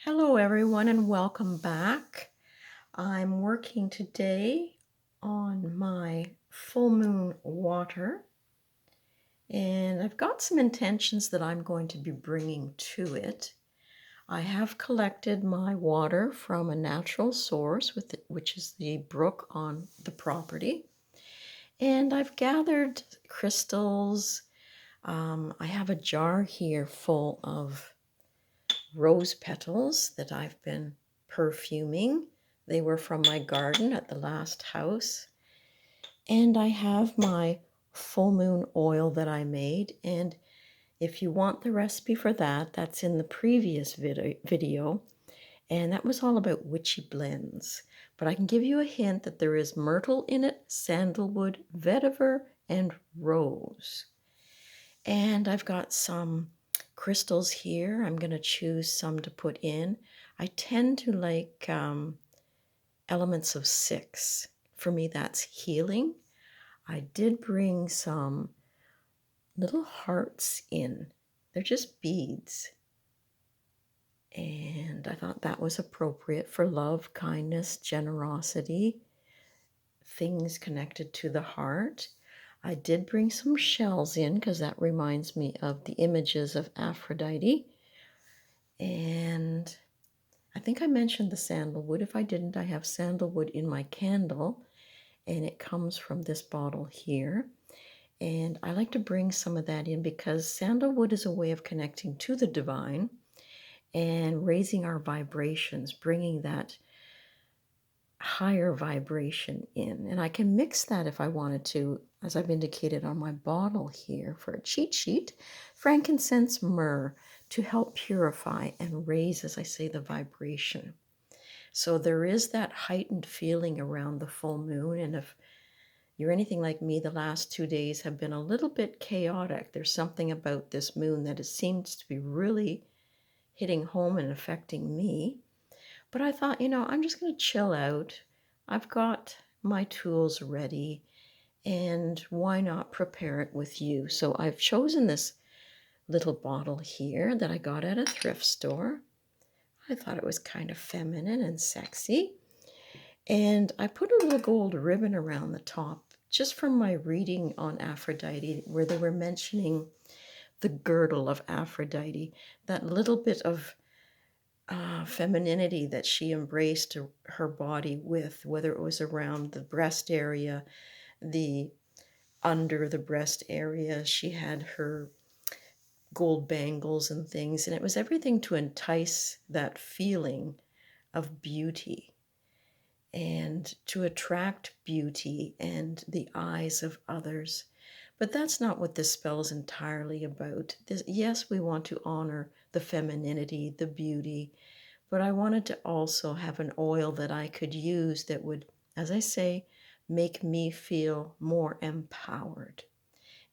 Hello everyone and welcome back. I'm working today on my full moon water and I've got some intentions that I'm going to be bringing to it. I have collected my water from a natural source, which is the brook on the property, and I've gathered crystals. I have a jar here full of rose petals that I've been perfuming. They were from my garden at the last house. And I have my full moon oil that I made. And if you want the recipe for that, that's in the previous video. And that was all about witchy blends. But I can give you a hint that there is myrtle in it, sandalwood, vetiver, and rose. And I've got some crystals here. I'm going to choose some to put in. I tend to like elements of 6. For me, that's healing. I did bring some little hearts in. They're just beads. And I thought that was appropriate for love, kindness, generosity, things connected to the heart. I did bring some shells in because that reminds me of the images of Aphrodite. And I think I mentioned the sandalwood. If I didn't, I have sandalwood in my candle, and it comes from this bottle here. And I like to bring some of that in because sandalwood is a way of connecting to the divine and raising our vibrations, bringing that higher vibration in. And I can mix that if I wanted to, as I've indicated on my bottle here for a cheat sheet, frankincense, myrrh, to help purify and raise, as I say, the vibration. So there is that heightened feeling around the full moon. And if you're anything like me, the last 2 days have been a little bit chaotic. There's something about this moon that it seems to be really hitting home and affecting me. But I thought, I'm just going to chill out. I've got my tools ready, and why not prepare it with you? So I've chosen this little bottle here that I got at a thrift store. I thought it was kind of feminine and sexy. And I put a little gold ribbon around the top just from my reading on Aphrodite, where they were mentioning the girdle of Aphrodite, that little bit of femininity that she embraced her body with, whether it was around the breast area, the under the breast area. She had her gold bangles and things, and it was everything to entice that feeling of beauty and to attract beauty and the eyes of others. But that's not what this spell is entirely about. Yes, we want to honor the femininity, the beauty, but I wanted to also have an oil that I could use that would, as I say, make me feel more empowered.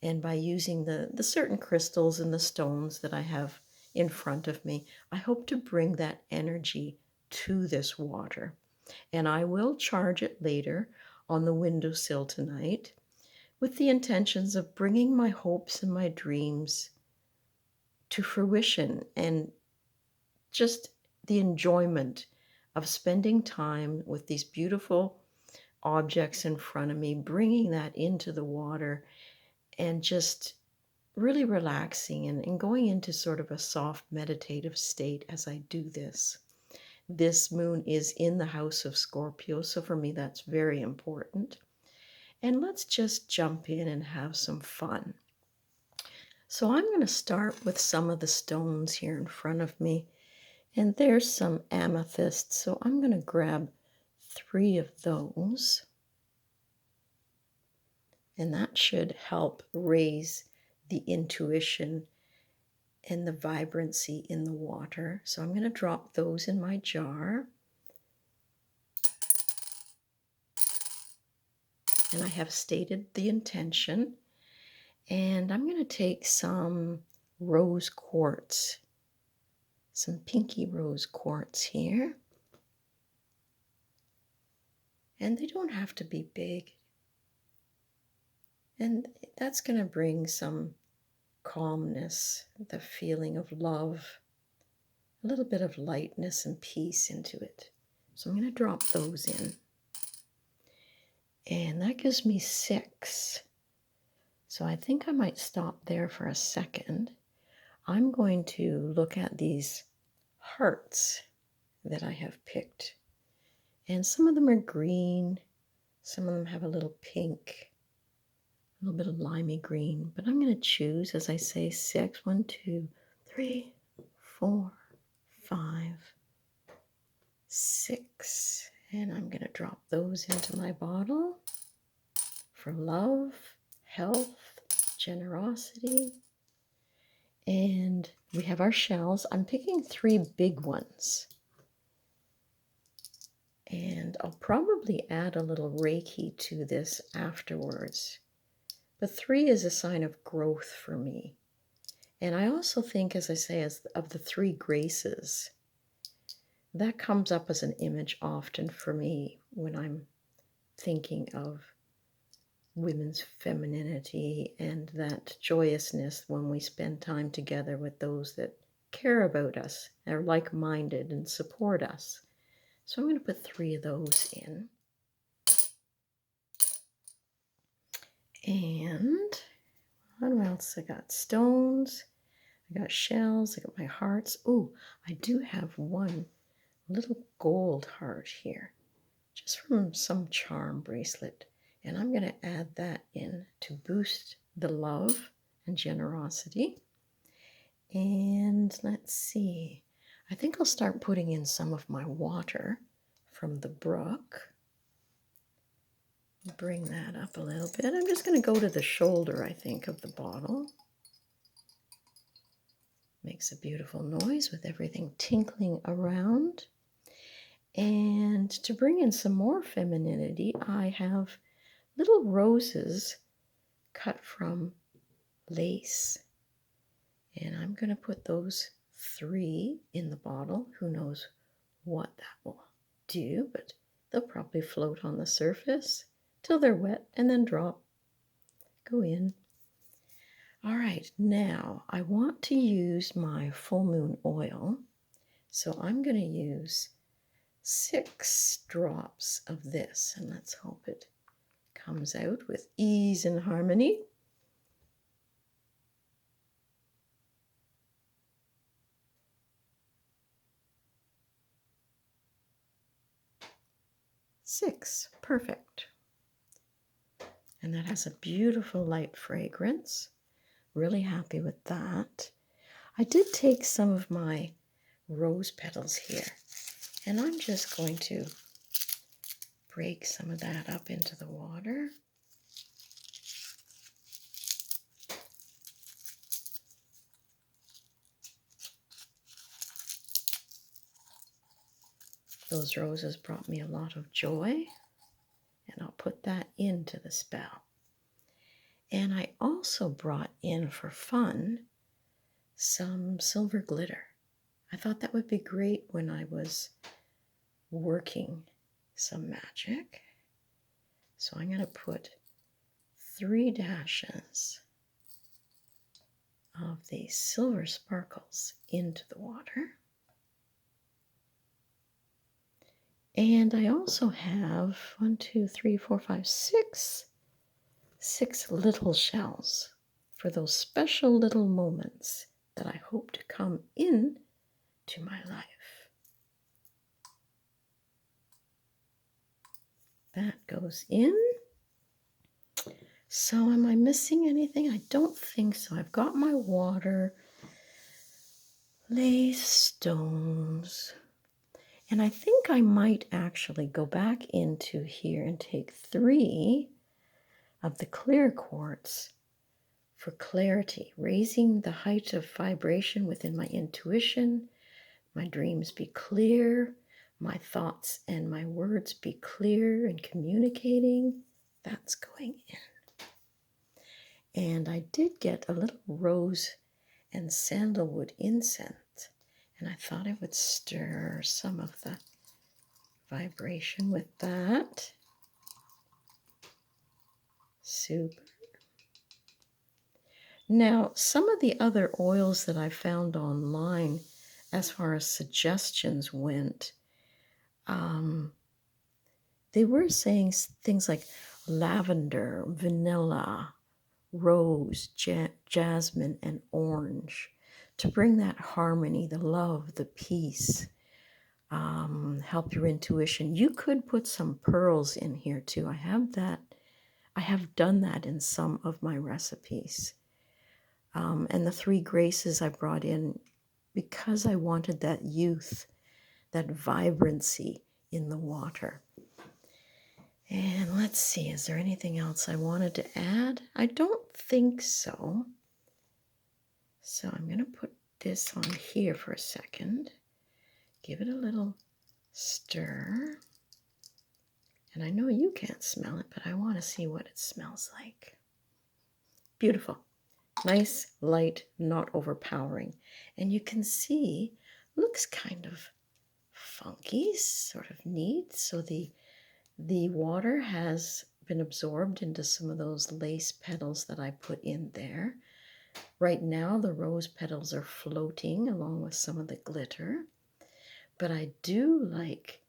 And by using the certain crystals and the stones that I have in front of me, I hope to bring that energy to this water. And I will charge it later on the windowsill tonight with the intentions of bringing my hopes and my dreams to fruition and just the enjoyment of spending time with these beautiful objects in front of me, bringing that into the water and just really relaxing and going into sort of a soft meditative state as I do this. This moon is in the house of Scorpio, so for me that's very important. And let's just jump in and have some fun. So I'm going to start with some of the stones here in front of me. And there's some amethyst, so I'm going to grab 3 of those. And that should help raise the intuition and the vibrancy in the water. So I'm going to drop those in my jar. And I have stated the intention. And I'm going to take some rose quartz, some pinky rose quartz here. And they don't have to be big. And that's going to bring some calmness, the feeling of love, a little bit of lightness and peace into it. So I'm going to drop those in. And that gives me 6. So I think I might stop there for a second. I'm going to look at these hearts that I have picked. And some of them are green. Some of them have a little pink, a little bit of limey green. But I'm going to choose, as I say, 6. 1, 2, 3, 4, 5, 6. And I'm going to drop those into my bottle for love, health, generosity. And we have our shells. I'm picking 3 big ones. And I'll probably add a little Reiki to this afterwards. But 3 is a sign of growth for me. And I also think, as I say, as of the 3 graces, that comes up as an image often for me when I'm thinking of women's femininity and that joyousness when we spend time together with those that care about us, are like-minded and support us. So I'm going to put 3 of those in. And what else? I got stones, I got shells, I got my hearts. Oh, I do have one little gold heart here, just from some charm bracelet. And I'm going to add that in to boost the love and generosity. And let's see, I think I'll start putting in some of my water from the brook. Bring that up a little bit. I'm just going to go to the shoulder, I think, of the bottle. Makes a beautiful noise with everything tinkling around. And to bring in some more femininity, I have little roses cut from lace. And I'm going to put those 3 in the bottle. Who knows what that will do, but they'll probably float on the surface till they're wet and then drop. Go in. All right, now I want to use my full moon oil. So I'm going to use 6 drops of this, and let's hope it comes out with ease and harmony. Six, perfect. And that has a beautiful light fragrance. Really happy with that. I did take some of my rose petals here, and I'm just going to break some of that up into the water. Those roses brought me a lot of joy, and I'll put that into the spell. And I also brought in, for fun, some silver glitter. I thought that would be great when I was working some magic. So I'm going to put 3 dashes of these silver sparkles into the water. And I also have 1, 2, 3, 4, 5, 6 little shells for those special little moments that I hope to come in to my life. That goes in. So am I missing anything? I don't think so. I've got my water, lace, stones, and I think I might actually go back into here and take 3 of the clear quartz for clarity, raising the height of vibration within my intuition. My dreams be clear, my thoughts and my words be clear and communicating. That's going in. And I did get a little rose and sandalwood incense, and I thought I would stir some of the vibration with that. Super. Now, some of the other oils that I found online as far as suggestions went, they were saying things like lavender, vanilla, rose, jasmine, and orange to bring that harmony, the love, the peace, help your intuition. You could put some pearls in here too. I have done that in some of my recipes. And the three graces I brought in because I wanted that youth, that vibrancy in the water. And let's see, is there anything else I wanted to add? I don't think so. So I'm going to put this on here for a second. Give it a little stir. And I know you can't smell it, but I want to see what it smells like. Beautiful. Nice, light, not overpowering. And you can see, looks kind of funky, sort of neat. So the water has been absorbed into some of those lace petals that I put in there. Right now, the rose petals are floating along with some of the glitter. But I do like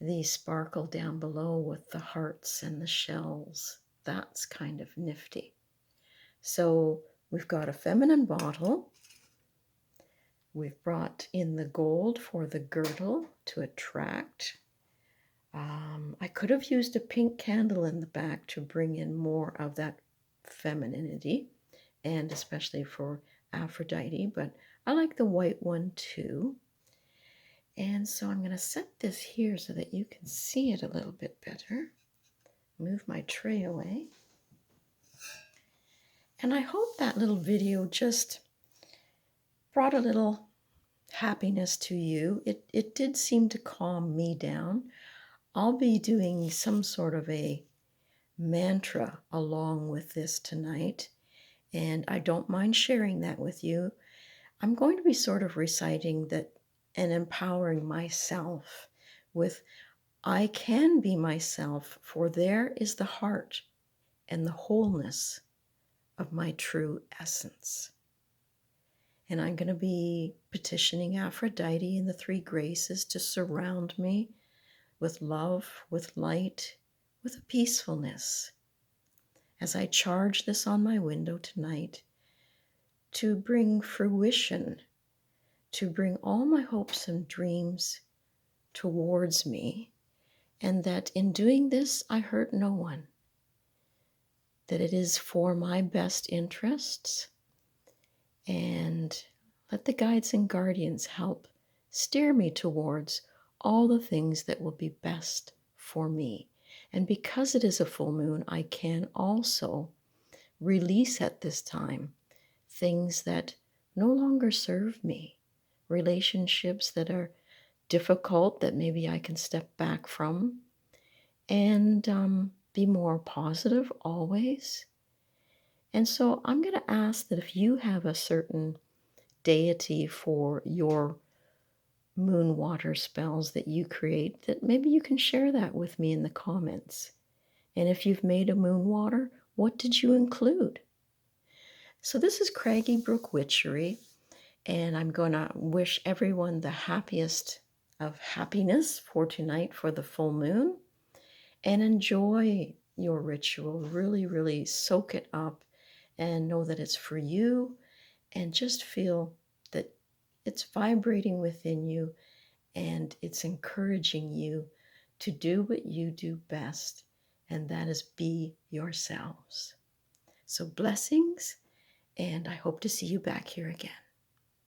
the sparkle down below with the hearts and the shells. That's kind of nifty. So we've got a feminine bottle. We've brought in the gold for the girdle to attract. I could have used a pink candle in the back to bring in more of that femininity, and especially for Aphrodite, but I like the white one too. And so I'm going to set this here so that you can see it a little bit better. Move my tray away. And I hope that little video just brought a little happiness to you. It did seem to calm me down. I'll be doing some sort of a mantra along with this tonight, and I don't mind sharing that with you. I'm going to be sort of reciting that and empowering myself with, I can be myself, for there is the heart and the wholeness of my true essence. And I'm going to be petitioning Aphrodite and the three graces to surround me with love, with light, with a peacefulness, as I charge this on my window tonight to bring fruition, to bring all my hopes and dreams towards me, and that in doing this, I hurt no one, that it is for my best interests, and let the guides and guardians help steer me towards all the things that will be best for me. And because it is a full moon, I can also release at this time things that no longer serve me, relationships that are difficult that maybe I can step back from, and be more positive always. And so I'm going to ask that if you have a certain deity for your moon water spells that you create, that maybe you can share that with me in the comments. And if you've made a moon water, what did you include? So this is Craggy Brook Witchery, and I'm going to wish everyone the happiest of happiness for tonight for the full moon, and enjoy your ritual. Really, really soak it up and know that it's for you, and just feel that it's vibrating within you and it's encouraging you to do what you do best, and that is be yourselves. So blessings, and I hope to see you back here again.